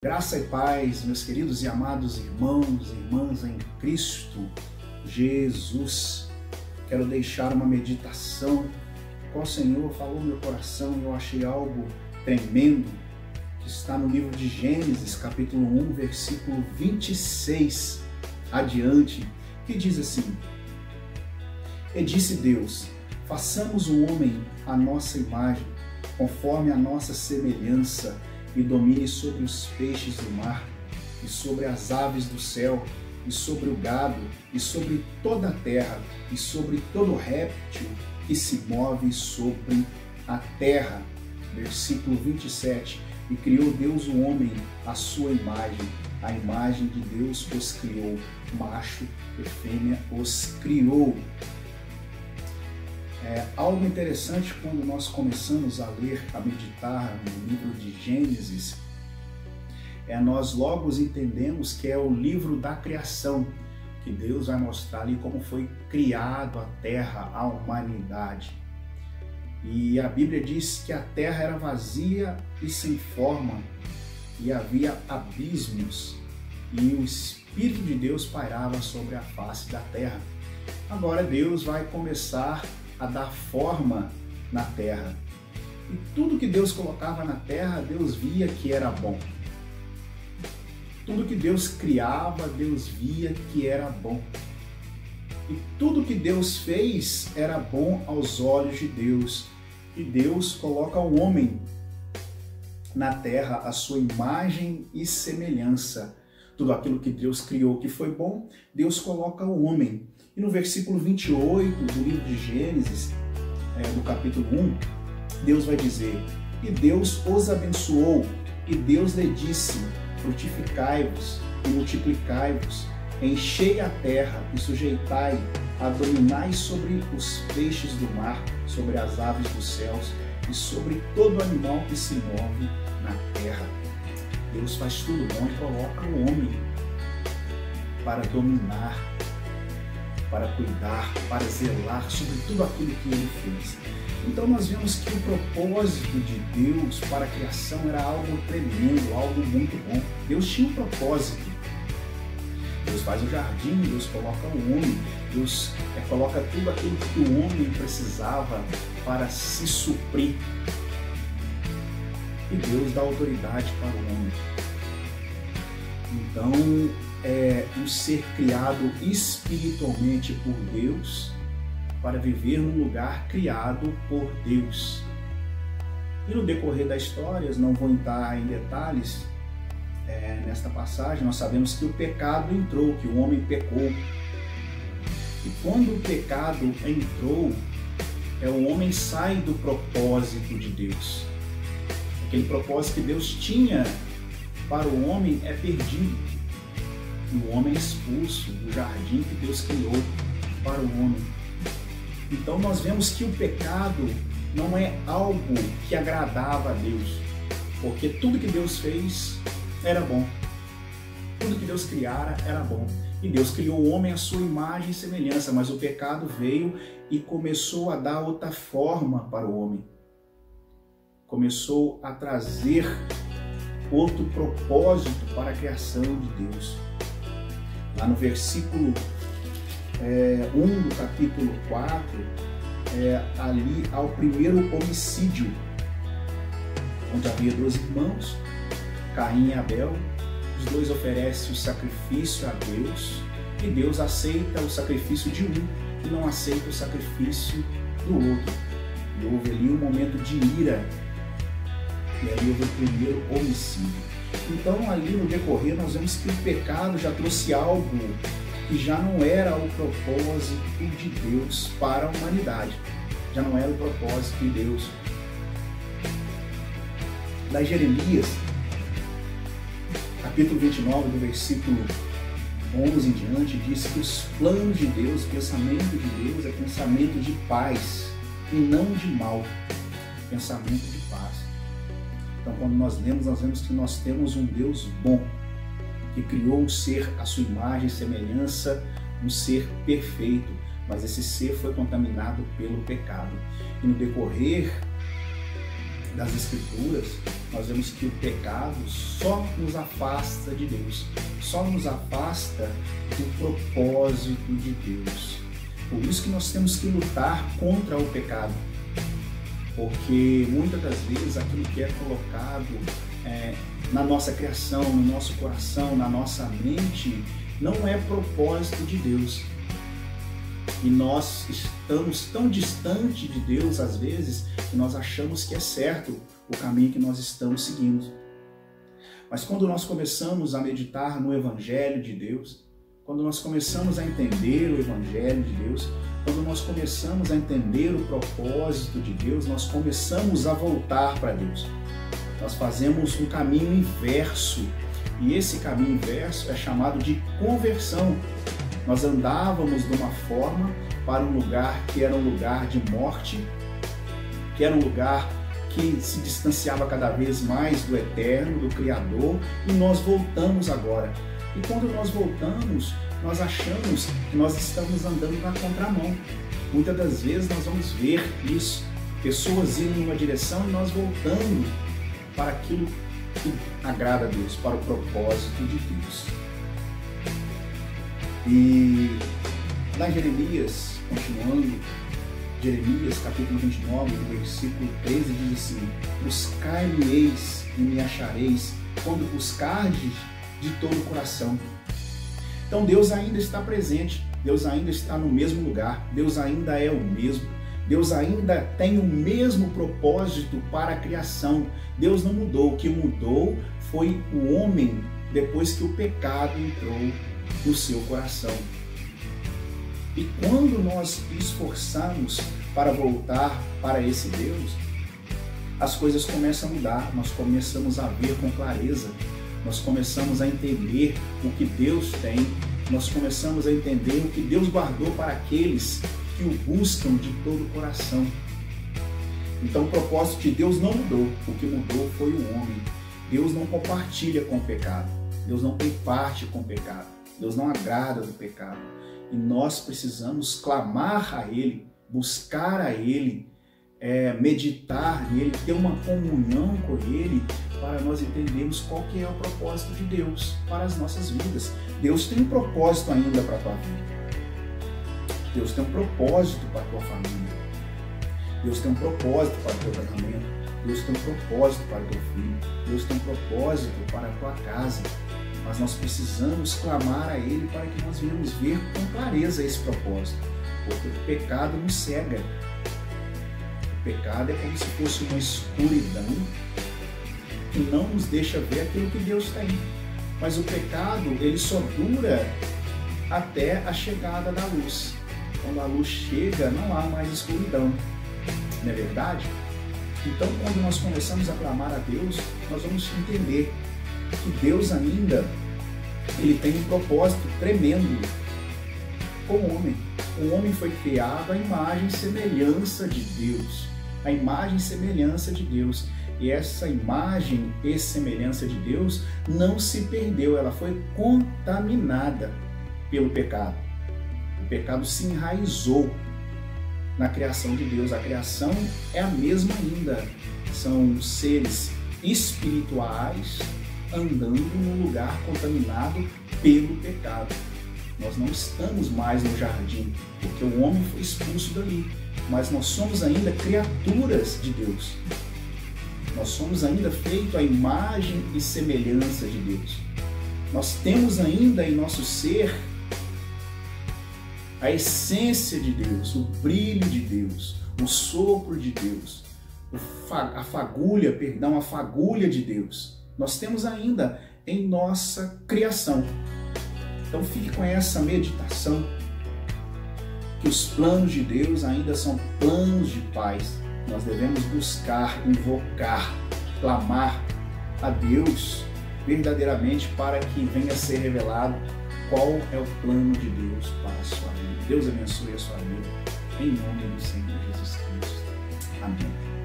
Graça e paz, meus queridos e amados irmãos e irmãs em Cristo Jesus. Quero deixar uma meditação com o Senhor, falou meu coração e eu achei algo tremendo, que está no livro de Gênesis, capítulo 1, versículo 26 adiante, que diz assim: E disse Deus, façamos o homem à nossa imagem, conforme a nossa semelhança, e domine sobre os peixes do mar, e sobre as aves do céu, e sobre o gado, e sobre toda a terra, e sobre todo réptil que se move sobre a terra. Versículo 27. E criou Deus o homem à sua imagem, a imagem de Deus os criou, macho e fêmea os criou. Algo interessante quando nós começamos a ler, a meditar no livro de Gênesis, nós logo entendemos que é o livro da criação, que Deus vai mostrar ali como foi criado a terra, a humanidade. E a Bíblia diz que a terra era vazia e sem forma, e havia abismos, e o Espírito de Deus pairava sobre a face da terra. Agora Deus vai começar a dar forma na terra. E tudo que Deus colocava na terra, Deus via que era bom. Tudo que Deus criava, Deus via que era bom. E tudo que Deus fez era bom aos olhos de Deus. E Deus coloca o homem na terra, a sua imagem e semelhança. Tudo aquilo que Deus criou que foi bom, Deus coloca o homem. E no versículo 28 do livro de Gênesis, do capítulo 1, Deus vai dizer: E Deus os abençoou, e Deus lhe disse: Frutificai-vos e multiplicai-vos, enchei a terra e sujeitai, a dominai sobre os peixes do mar, sobre as aves dos céus e sobre todo animal que se move na terra. Deus faz tudo bom e coloca o homem para dominar, para cuidar, para zelar sobre tudo aquilo que ele fez. Então nós vemos que o propósito de Deus para a criação era algo tremendo, algo muito bom. Deus tinha um propósito. Deus faz o jardim, Deus coloca o homem, Deus coloca tudo aquilo que o homem precisava para se suprir. E Deus dá autoridade para o homem. Então, um ser criado espiritualmente por Deus para viver num lugar criado por Deus. E no decorrer da história, não vou entrar em detalhes nesta passagem, nós sabemos que o pecado entrou, que o homem pecou. E quando o pecado entrou, o homem sai do propósito de Deus. Aquele propósito que Deus tinha para o homem é perdido. E o homem é expulso do jardim que Deus criou para o homem. Então nós vemos que o pecado não é algo que agradava a Deus, porque tudo que Deus fez era bom. Tudo que Deus criara era bom. E Deus criou o homem à sua imagem e semelhança, mas o pecado veio e começou a dar outra forma para o homem. Começou a trazer outro propósito para a criação de Deus. Lá no versículo 1 do capítulo 4, ali há o primeiro homicídio, onde havia dois irmãos, Caim e Abel. Os dois oferecem o sacrifício a Deus, e Deus aceita o sacrifício de um e não aceita o sacrifício do outro. E houve ali um momento de ira, e ali houve o primeiro homicídio. Então ali no decorrer nós vemos que o pecado já trouxe algo que já não era o propósito de Deus para a humanidade. Já não era o propósito de Deus. Da Jeremias, capítulo 29, do versículo 11 em diante, diz que os planos de Deus, o pensamento de Deus é pensamento de paz e não de mal. Pensamento de paz. Então, quando nós lemos, nós vemos que nós temos um Deus bom, que criou um ser à sua imagem e semelhança, um ser perfeito, mas esse ser foi contaminado pelo pecado. E no decorrer das Escrituras, nós vemos que o pecado só nos afasta de Deus, só nos afasta do propósito de Deus. Por isso que nós temos que lutar contra o pecado, porque muitas das vezes aquilo que é colocado na nossa criação, no nosso coração, na nossa mente, não é propósito de Deus. E nós estamos tão distante de Deus, às vezes, que nós achamos que é certo o caminho que nós estamos seguindo. Mas quando nós começamos a meditar no Evangelho de Deus, quando nós começamos a entender o Evangelho de Deus, quando nós começamos a entender o propósito de Deus, nós começamos a voltar para Deus. Nós fazemos um caminho inverso, e esse caminho inverso é chamado de conversão. Nós andávamos de uma forma para um lugar que era um lugar de morte, que era um lugar que se distanciava cada vez mais do Eterno, do Criador, e nós voltamos agora. E quando nós voltamos, nós achamos que nós estamos andando na contramão. Muitas das vezes nós vamos ver isso, pessoas indo em uma direção e nós voltando para aquilo que agrada a Deus, para o propósito de Deus. E lá em Jeremias, continuando, Jeremias capítulo 29, versículo 13, diz assim: buscar-me-eis e me achareis, quando buscardes de todo o coração. Então Deus ainda está presente, Deus ainda está no mesmo lugar, Deus ainda é o mesmo, Deus ainda tem o mesmo propósito para a criação. Deus não mudou, o que mudou foi o homem depois que o pecado entrou no seu coração. E quando nós esforçamos para voltar para esse Deus, as coisas começam a mudar, nós começamos a ver com clareza, nós começamos a entender o que Deus tem, nós começamos a entender o que Deus guardou para aqueles que o buscam de todo o coração. Então o propósito de Deus não mudou, o que mudou foi o homem. Deus não compartilha com o pecado, Deus não tem parte com o pecado, Deus não agrada do pecado. E nós precisamos clamar a Ele, buscar a Ele, meditar nele, ter uma comunhão com Ele, para nós entendermos qual que é o propósito de Deus para as nossas vidas. Deus tem um propósito ainda para a tua vida. Deus tem um propósito para a tua família. Deus tem um propósito para o teu casamento. Deus tem um propósito para o teu filho. Deus tem um propósito para a tua casa. Mas nós precisamos clamar a Ele para que nós venhamos ver com clareza esse propósito. Porque o pecado nos cega. O pecado é como se fosse uma escuridão que não nos deixa ver aquilo que Deus tem. Mas o pecado, ele só dura até a chegada da luz. Quando a luz chega, não há mais escuridão. Não é verdade? Então, quando nós começamos a clamar a Deus, nós vamos entender que Deus ainda, ele tem um propósito tremendo com o homem. O homem foi criado à imagem e semelhança de Deus. A imagem e semelhança de Deus. E essa imagem e semelhança de Deus não se perdeu, ela foi contaminada pelo pecado. O pecado se enraizou na criação de Deus. A criação é a mesma ainda. São seres espirituais andando num lugar contaminado pelo pecado. Nós não estamos mais no jardim, porque o homem foi expulso dali. Mas nós somos ainda criaturas de Deus. Nós somos ainda feitos à imagem e semelhança de Deus. Nós temos ainda em nosso ser a essência de Deus, o brilho de Deus, o sopro de Deus, a fagulha de Deus. Nós temos ainda em nossa criação. Então fique com essa meditação, que os planos de Deus ainda são planos de paz. Nós devemos buscar, invocar, clamar a Deus verdadeiramente para que venha a ser revelado qual é o plano de Deus para a sua vida. Deus abençoe a sua vida, em nome do Senhor Jesus Cristo. Amém.